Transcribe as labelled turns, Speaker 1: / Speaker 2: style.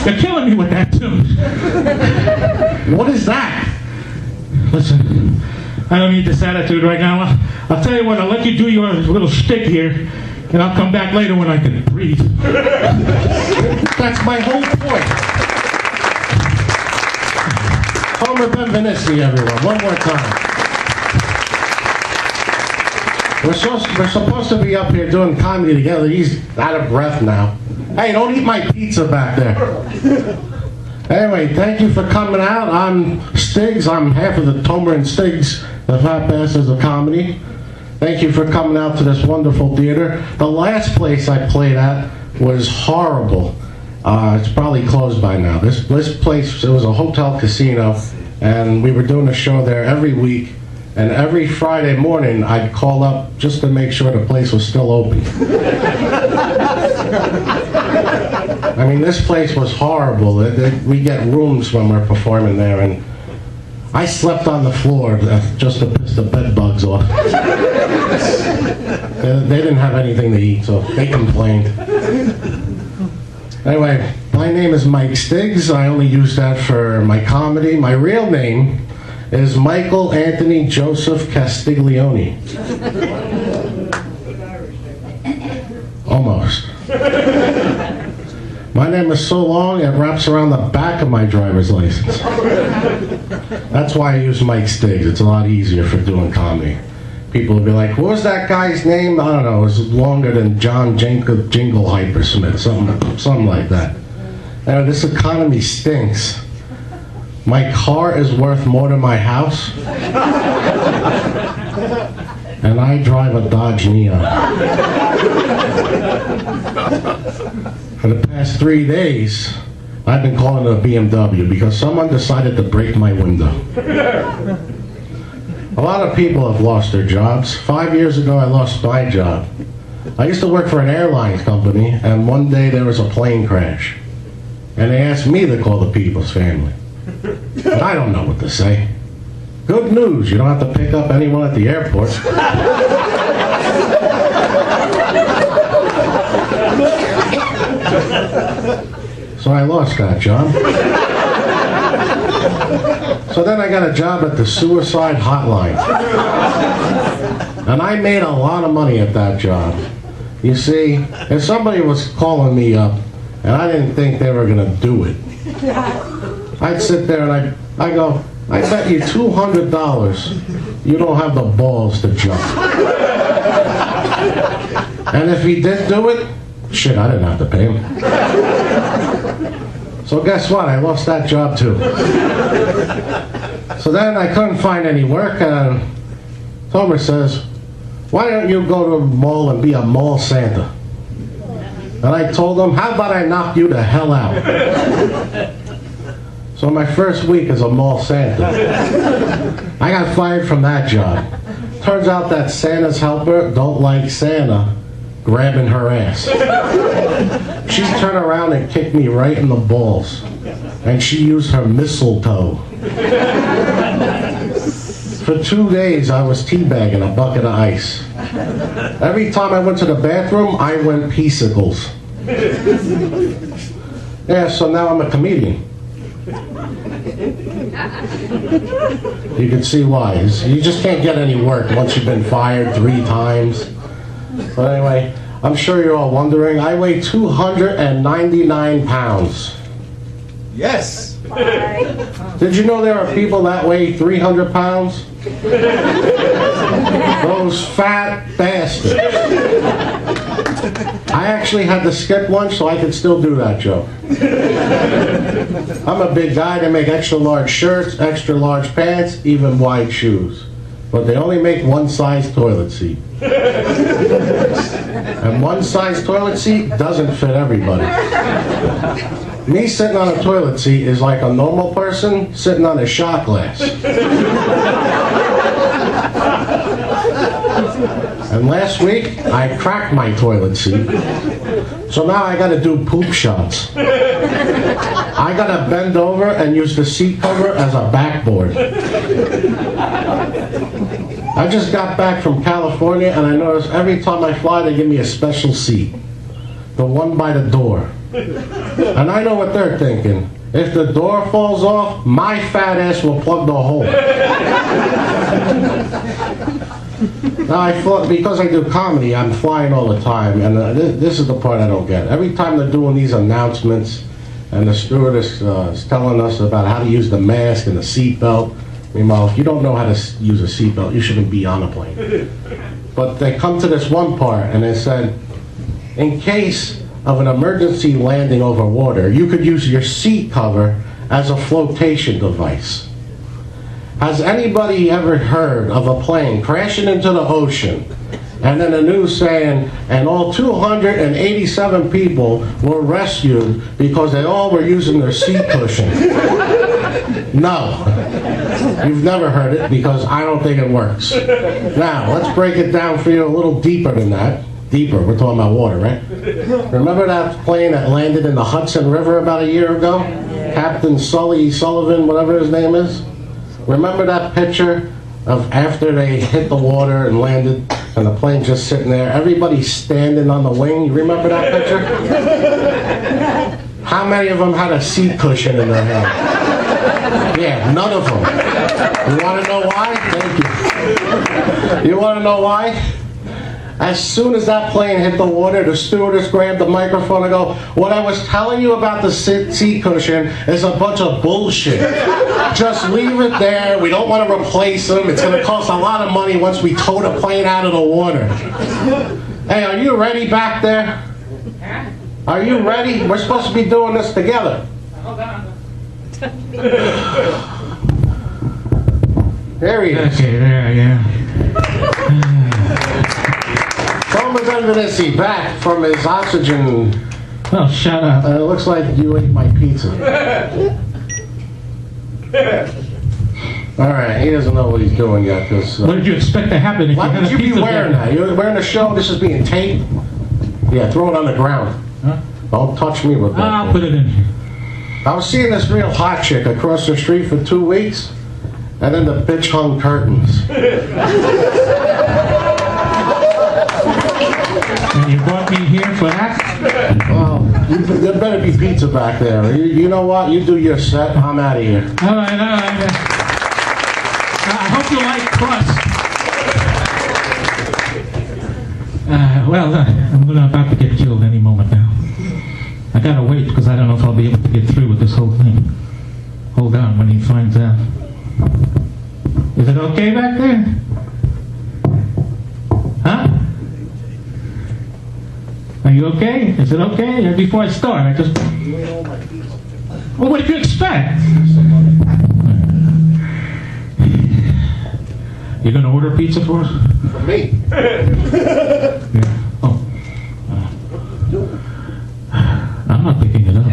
Speaker 1: You're killing me with that tune.
Speaker 2: What is that?
Speaker 1: Listen, I don't need this attitude right now. I'll tell you what, I'll let you do your little shtick here, and I'll come back later when I can breathe.
Speaker 2: That's my whole point. Homer Benvenuti, everyone. One more time. We're supposed to be up here doing comedy together. He's out of breath now. Hey, don't eat my pizza back there. Anyway, thank you for coming out. I'm Stigs. I'm half of the Tomer and Stigs, the Fat Bastards of Comedy. Thank you for coming out to this wonderful theater. The last place I played at was horrible. It's probably closed by now. This place, it was a hotel casino, and we were doing a show there every week. And every Friday morning, I'd call up just to make sure the place was still open. I mean, this place was horrible. We get rooms when we're performing there, and I slept on the floor just to piss the bed bugs off. They didn't have anything to eat, so they complained. Anyway, my name is Mike Stigs. I only use that for my comedy. My real name is Michael Anthony Joseph Castiglione. Almost. My name is so long it wraps around the back of my driver's license. That's why I use Mike Stigs. It's a lot easier for doing comedy. People will be like, what was that guy's name? I don't know, it was longer than John Jingle Hypersmith, something like that. Anyway, this economy stinks. My car is worth more than my house. And I drive a Dodge Neon. For the past 3 days, I've been calling it a BMW because someone decided to break my window. A lot of people have lost their jobs. 5 years ago, I lost my job. I used to work for an airline company, and one day there was a plane crash. And they asked me to call the People's Family. But I don't know what to say. Good news, you don't have to pick up anyone at the airport. So I lost that job. So then I got a job at the suicide hotline. And I made a lot of money at that job. You see, if somebody was calling me up and I didn't think they were going to do it, I'd sit there and I go, I bet you $200 you don't have the balls to jump. And if he did do it, shit, I didn't have to pay him. So guess what? I lost that job too. So then I couldn't find any work, and Tomer says, why don't you go to a mall and be a mall Santa? And I told him, how about I knock you the hell out? So my first week as a mall Santa, I got fired from that job. Turns out that Santa's helper don't like Santa grabbing her ass. She turned around and kicked me right in the balls. And she used her mistletoe. For 2 days I was teabagging a bucket of ice. Every time I went to the bathroom, I went peacicles. Yeah, so now I'm a comedian. You can see why. You just can't get any work once you've been fired 3 times. But anyway, I'm sure you're all wondering, I weigh 299 pounds.
Speaker 3: Yes!
Speaker 2: Did you know there are people that weigh 300 pounds? Those fat bastards. I actually had to skip lunch so I could still do that joke. I'm a big guy. They make extra large shirts, extra large pants, even wide shoes. But they only make one size toilet seat. And one size toilet seat doesn't fit everybody. Me sitting on a toilet seat is like a normal person sitting on a shot glass. And last week, I cracked my toilet seat. So now I gotta do poop shots. I gotta bend over and use the seat cover as a backboard. I just got back from California and I noticed every time I fly they give me a special seat. The one by the door. And I know what they're thinking. If the door falls off, my fat ass will plug the hole. Now, because I do comedy, I'm flying all the time, and this is the part I don't get. Every time they're doing these announcements, and the stewardess is telling us about how to use the mask and the seatbelt. Meanwhile, if you don't know how to use a seatbelt, you shouldn't be on a plane. But they come to this one part, and they said, in case of an emergency landing over water, you could use your seat cover as a flotation device. Has anybody ever heard of a plane crashing into the ocean and then the news saying, and all 287 people were rescued because they all were using their seat cushion? No. You've never heard it because I don't think it works. Now, let's break it down for you a little deeper than that. Deeper, we're talking about water, right? Remember that plane that landed in the Hudson River about a year ago? Captain Sullivan, whatever his name is? Remember that picture of after they hit the water and landed and the plane just sitting there, everybody standing on the wing? You remember that picture? How many of them had a seat cushion in their hand? Yeah, none of them. You want to know why? Thank you. You want to know why? As soon as that plane hit the water, the stewardess grabbed the microphone and go, what I was telling you about the seat cushion is a bunch of bullshit. Just leave it there. We don't want to replace them. It's going to cost a lot of money once we tow the plane out of the water. Hey, are you ready back there? Are you ready? We're supposed to be doing this together.
Speaker 1: Hold on.
Speaker 2: There he is.
Speaker 1: Okay, there, yeah.
Speaker 2: Thomas Evidency back from his oxygen.
Speaker 1: Oh, shut up.
Speaker 2: It looks like you ate my pizza. All right, he doesn't know what he's doing yet.
Speaker 1: What did you expect to happen if
Speaker 2: Why
Speaker 1: you had
Speaker 2: would
Speaker 1: a
Speaker 2: you be
Speaker 1: pizza
Speaker 2: wearing
Speaker 1: there?
Speaker 2: that? You're wearing a show. This is being taped. Yeah, throw it on the ground.
Speaker 1: Huh?
Speaker 2: Don't touch me with that.
Speaker 1: I'll put it in here.
Speaker 2: I was seeing this real hot chick across the street for 2 weeks, and then the bitch hung curtains.
Speaker 1: And you brought me here for that?
Speaker 2: Well, there better be pizza back there. You know what? You do your set. I'm out of here.
Speaker 1: All right, all right. I hope you like crust. Well, I'm about to get killed any moment now. I gotta wait because I don't know if I'll be able to get through with this whole thing. Hold on when he finds out. Is it okay back there? Huh? Are you okay? Is it okay? Before I start, I just... Well, what did you expect? You're gonna order pizza for us?
Speaker 2: For me.
Speaker 1: Yeah. Oh. I'm not picking it up.